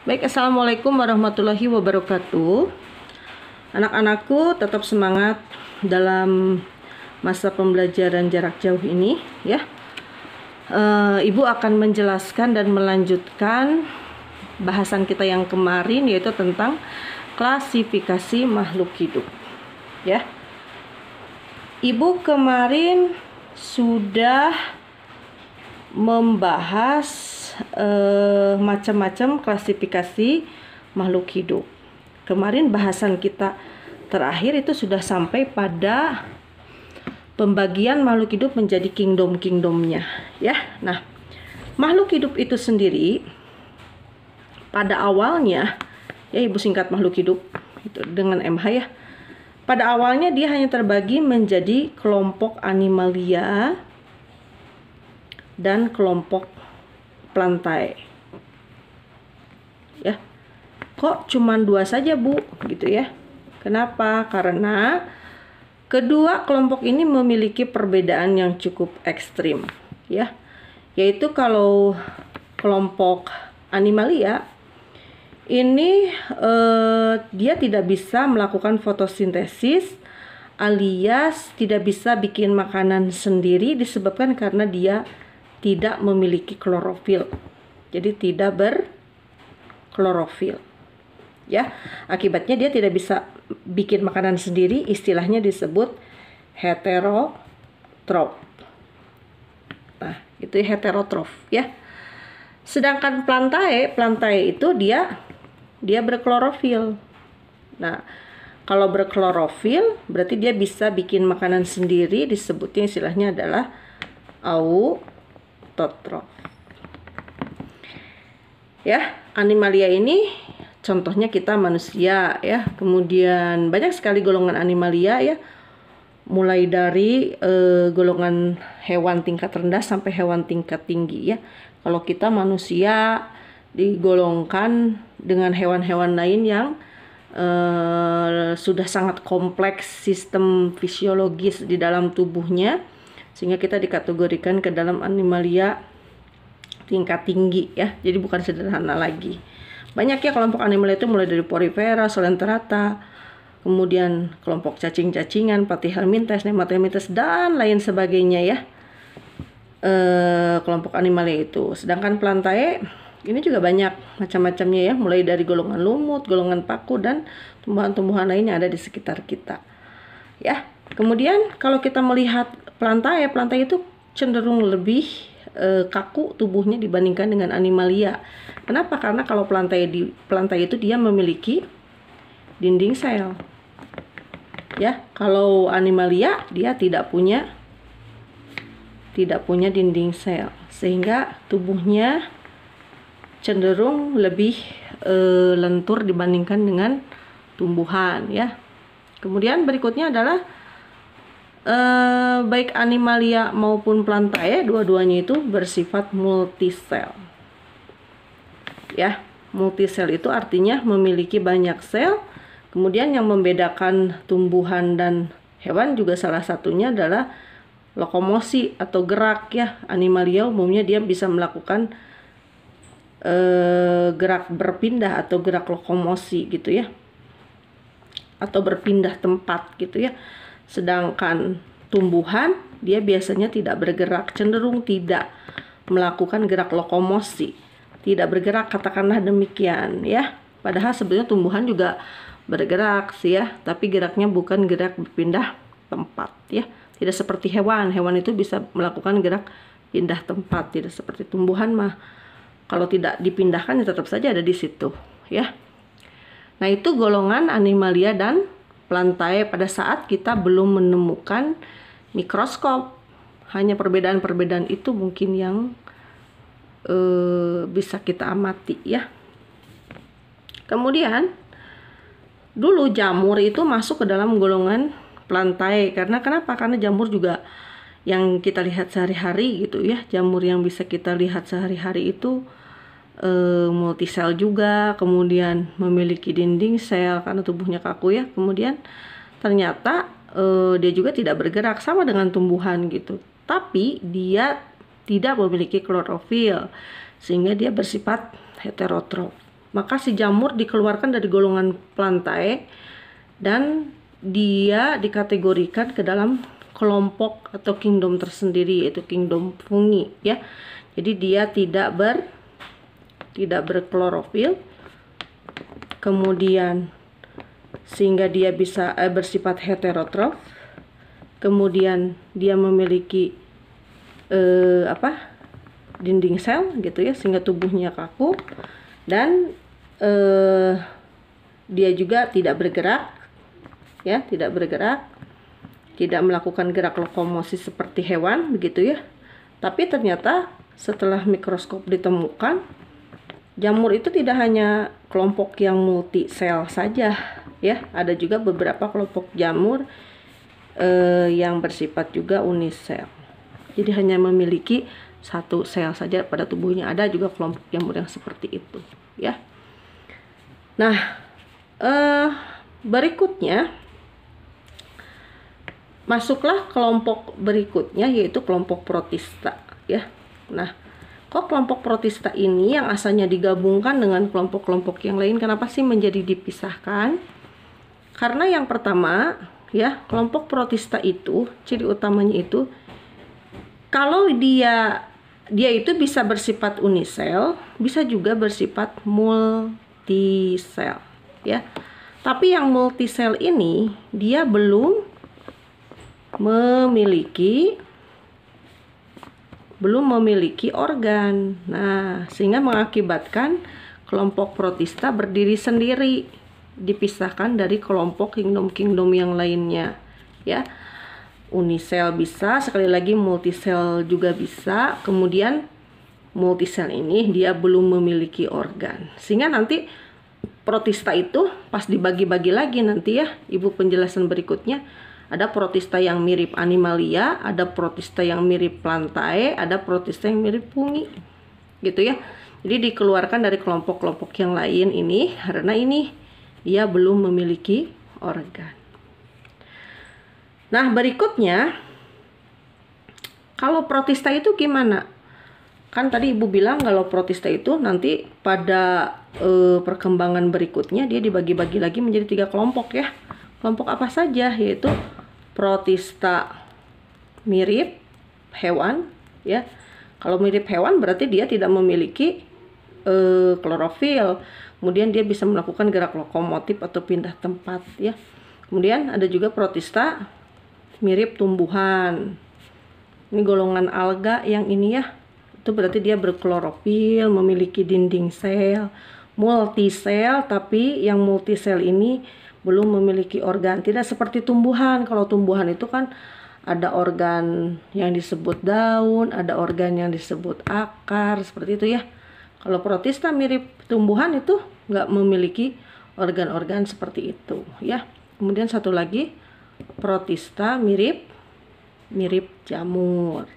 Baik, assalamualaikum warahmatullahi wabarakatuh. Anak-anakku tetap semangat dalam masa pembelajaran jarak jauh ini, ya. Ibu akan menjelaskan dan melanjutkan bahasan kita yang kemarin, yaitu tentang klasifikasi makhluk hidup, ya. Ibu kemarin sudah membahas macam-macam klasifikasi makhluk hidup. Kemarin bahasan kita terakhir itu sudah sampai pada pembagian makhluk hidup menjadi kingdom-kingdomnya, ya. Nah, makhluk hidup itu sendiri pada awalnya, ya, Ibu singkat makhluk hidup itu dengan MH, ya. Pada awalnya dia hanya terbagi menjadi kelompok animalia dan kelompok plantae, ya. Kok cuman dua saja, Bu, gitu ya? Kenapa? Karena kedua kelompok ini memiliki perbedaan yang cukup ekstrim, ya. Yaitu kalau kelompok animalia ini dia tidak bisa melakukan fotosintesis, alias tidak bisa bikin makanan sendiri disebabkan karena dia tidak memiliki klorofil. Jadi tidak berklorofil, ya. Akibatnya dia tidak bisa bikin makanan sendiri, istilahnya disebut heterotrof. Nah, itu heterotrof, ya. Sedangkan plantae itu dia berklorofil. Nah, kalau berklorofil berarti dia bisa bikin makanan sendiri, disebutnya istilahnya adalah autotrof. Ya, animalia ini contohnya kita manusia, ya. Kemudian banyak sekali golongan animalia, ya. Mulai dari golongan hewan tingkat rendah sampai hewan tingkat tinggi, ya. Kalau kita manusia digolongkan dengan hewan-hewan lain yang sudah sangat kompleks sistem fisiologis di dalam tubuhnya, sehingga kita dikategorikan ke dalam animalia tingkat tinggi, ya. Jadi bukan sederhana lagi. Banyak, ya, kelompok animalia itu mulai dari porifera, solenterata, kemudian kelompok cacing-cacingan, platyhelminthes, nematelminthes, dan lain sebagainya, ya. Kelompok animalia itu. Sedangkan plantae ini juga banyak macam-macamnya, ya, mulai dari golongan lumut, golongan paku, dan tumbuhan-tumbuhan lain yang ada di sekitar kita, ya. Kemudian kalau kita melihat plantae itu cenderung lebih kaku tubuhnya dibandingkan dengan animalia. Kenapa? Karena kalau plantae itu dia memiliki dinding sel, ya. Kalau animalia dia tidak punya dinding sel, sehingga tubuhnya cenderung lebih lentur dibandingkan dengan tumbuhan, ya. Kemudian berikutnya adalah baik animalia maupun plantae, dua-duanya itu bersifat multisel, ya. Multisel itu artinya memiliki banyak sel. Kemudian yang membedakan tumbuhan dan hewan juga salah satunya adalah lokomosi atau gerak, ya. Animalia umumnya dia bisa melakukan gerak berpindah atau gerak lokomosi, gitu ya, atau berpindah tempat, gitu ya. Sedangkan tumbuhan dia biasanya tidak bergerak, cenderung tidak melakukan gerak lokomosi, tidak bergerak, katakanlah demikian, ya. Padahal sebenarnya tumbuhan juga bergerak sih, ya, tapi geraknya bukan gerak berpindah tempat, ya. Tidak seperti hewan itu bisa melakukan gerak pindah tempat, tidak seperti tumbuhan mah kalau tidak dipindahkan ya tetap saja ada di situ, ya. Nah, itu golongan animalia dan plantae pada saat kita belum menemukan mikroskop. Hanya perbedaan-perbedaan itu mungkin yang bisa kita amati, ya. Kemudian dulu jamur itu masuk ke dalam golongan plantae. Kenapa? Karena jamur juga yang kita lihat sehari-hari, gitu ya. Jamur yang bisa kita lihat sehari-hari itu multisel juga, kemudian memiliki dinding sel karena tubuhnya kaku, ya. Kemudian ternyata dia juga tidak bergerak, sama dengan tumbuhan, gitu. Tapi dia tidak memiliki klorofil, sehingga dia bersifat heterotrof, maka si jamur dikeluarkan dari golongan Plantae dan dia dikategorikan ke dalam kelompok atau kingdom tersendiri, yaitu kingdom fungi ya. Jadi dia tidak berklorofil, kemudian sehingga dia bisa bersifat heterotrof, kemudian dia memiliki dinding sel gitu ya, sehingga tubuhnya kaku, dan dia juga tidak bergerak ya, tidak melakukan gerak lokomosi seperti hewan begitu ya. Tapi ternyata setelah mikroskop ditemukan, jamur itu tidak hanya kelompok yang multisel saja ya, ada juga beberapa kelompok jamur yang bersifat juga unisel. Jadi hanya memiliki satu sel saja pada tubuhnya. Ada juga kelompok jamur yang seperti itu ya. Nah, berikutnya masuklah kelompok berikutnya, yaitu kelompok protista ya. Nah, kok kelompok protista ini yang asalnya digabungkan dengan kelompok-kelompok yang lain, kenapa sih menjadi dipisahkan? Karena yang pertama ya, kelompok protista itu ciri utamanya itu kalau dia itu bisa bersifat unisel, bisa juga bersifat multisel ya. Tapi yang multisel ini dia belum memiliki organ. Nah, sehingga mengakibatkan kelompok protista berdiri sendiri, dipisahkan dari kelompok kingdom-kingdom yang lainnya ya. Unisel bisa, sekali lagi multisel juga bisa. Kemudian multisel ini dia belum memiliki organ, sehingga nanti protista itu pas dibagi-bagi lagi nanti ya, ibu penjelasan berikutnya, ada protista yang mirip animalia, ada protista yang mirip Plantae, ada protista yang mirip fungi gitu ya. Jadi dikeluarkan dari kelompok-kelompok yang lain ini karena ini dia belum memiliki organ. Nah, berikutnya kalau protista itu gimana? Kan tadi ibu bilang kalau protista itu nanti pada perkembangan berikutnya dia dibagi-bagi lagi menjadi 3 kelompok ya. Kelompok apa saja? Yaitu protista mirip hewan ya. Kalau mirip hewan berarti dia tidak memiliki klorofil. Kemudian dia bisa melakukan gerak lokomotif atau pindah tempat ya. Kemudian ada juga protista mirip tumbuhan. Ini golongan alga yang ini ya. Itu berarti dia berklorofil, memiliki dinding sel, multisel, tapi yang multisel ini belum memiliki organ. Tidak seperti tumbuhan. Kalau tumbuhan itu kan ada organ yang disebut daun, ada organ yang disebut akar, seperti itu ya. Kalau protista mirip tumbuhan itu nggak memiliki organ-organ seperti itu ya. Kemudian satu lagi, protista mirip jamur.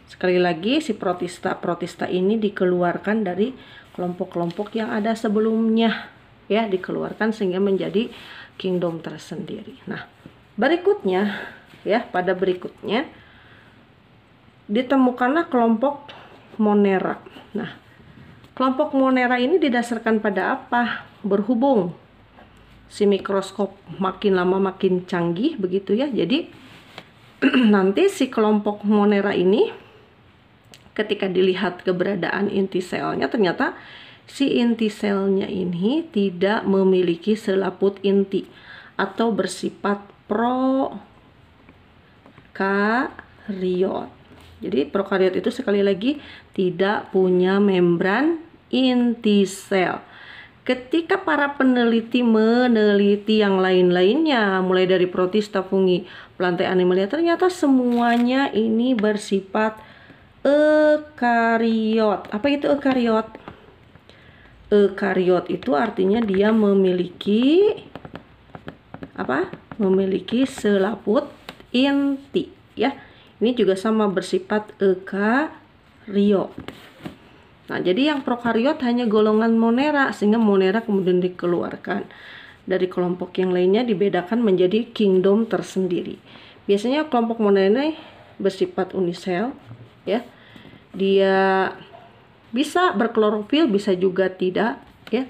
Sekali lagi, si protista ini dikeluarkan dari kelompok-kelompok yang ada sebelumnya ya, dikeluarkan sehingga menjadi kingdom tersendiri. Nah, berikutnya ya, pada berikutnya ditemukanlah kelompok Monera. Nah, kelompok Monera ini didasarkan pada apa? Berhubung si mikroskop makin lama makin canggih begitu ya. Jadi nanti si kelompok Monera ini ketika dilihat keberadaan inti selnya, ternyata si inti selnya ini tidak memiliki selaput inti atau bersifat prokariot. Jadi prokariot itu sekali lagi tidak punya membran inti sel. Ketika para peneliti meneliti yang lain-lainnya, mulai dari protista, fungi, Plantae, animalia, ternyata semuanya ini bersifat ekariot. Apa itu ekariot? Ekariot itu artinya dia memiliki apa? Memiliki selaput inti ya. Ini juga sama bersifat ekariot. Nah, jadi yang prokariot hanya golongan Monera, sehingga Monera kemudian dikeluarkan dari kelompok yang lainnya, dibedakan menjadi kingdom tersendiri. Biasanya kelompok Monera ini bersifat unisel ya. Dia bisa berklorofil, bisa juga tidak ya.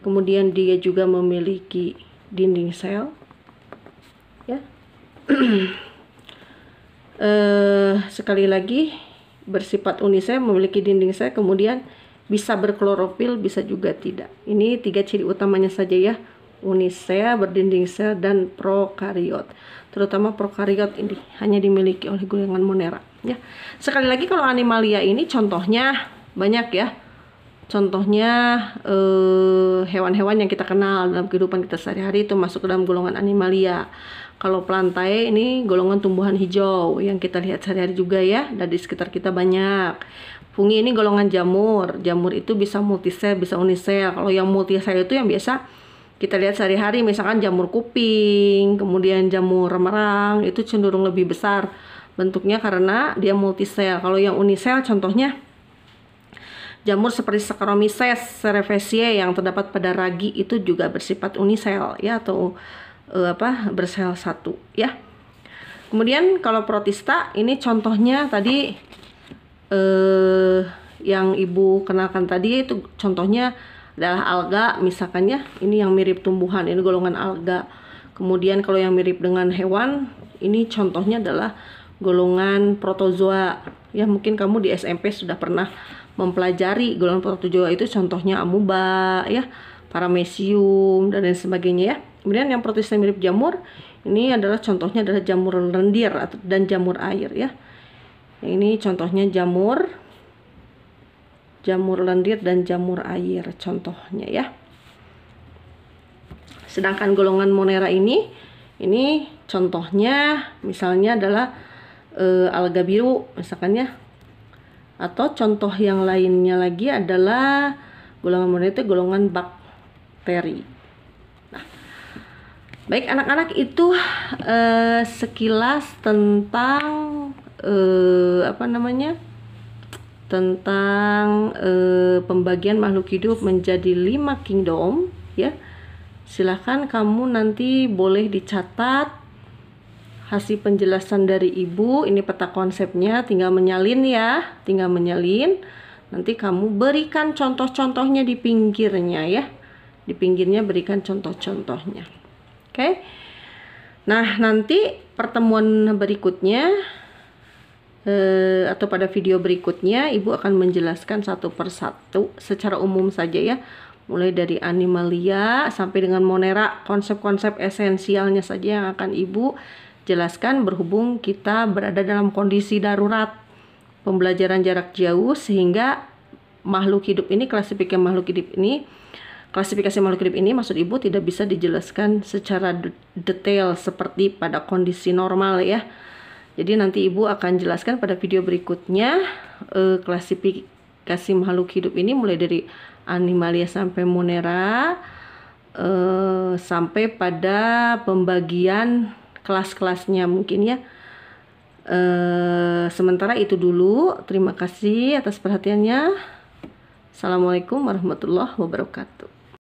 Kemudian dia juga memiliki dinding sel, ya. Sekali lagi, bersifat unisel, memiliki dinding sel, kemudian bisa berklorofil, bisa juga tidak. Ini 3 ciri utamanya saja ya, unisel, berdinding sel, dan prokariot. Terutama prokariot ini hanya dimiliki oleh golongan Monera, ya. Sekali lagi, kalau animalia ini contohnya banyak ya. Contohnya hewan-hewan yang kita kenal dalam kehidupan kita sehari-hari itu masuk ke dalam golongan animalia. Kalau plantae ini golongan tumbuhan hijau yang kita lihat sehari-hari juga ya, dan di sekitar kita banyak. Fungi ini golongan jamur. Jamur itu bisa multisel, bisa unisel. Kalau yang multisel itu yang biasa kita lihat sehari-hari, misalkan jamur kuping, kemudian jamur merang, itu cenderung lebih besar bentuknya karena dia multisel. Kalau yang unisel contohnya jamur seperti Saccharomyces cerevisiae yang terdapat pada ragi, itu juga bersifat unisel ya, atau bersel satu ya. Kemudian kalau protista ini contohnya tadi yang ibu kenalkan tadi itu contohnya adalah alga misalkan ya. Ini yang mirip tumbuhan, ini golongan alga. Kemudian kalau yang mirip dengan hewan, ini contohnya adalah golongan protozoa ya. Mungkin kamu di SMP sudah pernah mempelajari golongan protozoa, itu contohnya amuba ya, paramecium, dan lain sebagainya ya. Kemudian yang protista mirip jamur, ini adalah contohnya adalah jamur lendir dan jamur air ya. Ini contohnya jamur lendir dan jamur air contohnya ya. Sedangkan golongan Monera ini contohnya misalnya adalah alga biru misalkan ya. Atau contoh yang lainnya lagi adalah golongan Monera itu golongan bakteri. Baik anak-anak, itu sekilas tentang pembagian makhluk hidup menjadi 5 kingdom ya. Silahkan kamu nanti boleh dicatat hasil penjelasan dari ibu. Ini peta konsepnya, tinggal menyalin ya, tinggal menyalin. Nanti kamu berikan contoh-contohnya di pinggirnya ya. Di pinggirnya berikan contoh-contohnya. Oke. Nah, nanti pertemuan berikutnya atau pada video berikutnya ibu akan menjelaskan satu persatu secara umum saja ya, mulai dari animalia sampai dengan Monera, konsep-konsep esensialnya saja yang akan ibu jelaskan berhubung kita berada dalam kondisi darurat pembelajaran jarak jauh, sehingga makhluk hidup ini, klasifikasi makhluk hidup ini maksud ibu tidak bisa dijelaskan secara detail seperti pada kondisi normal ya. Jadi nanti ibu akan jelaskan pada video berikutnya klasifikasi makhluk hidup ini mulai dari animalia sampai Monera, sampai pada pembagian kelas-kelasnya mungkin ya. Sementara itu dulu, terima kasih atas perhatiannya. Assalamualaikum warahmatullahi wabarakatuh.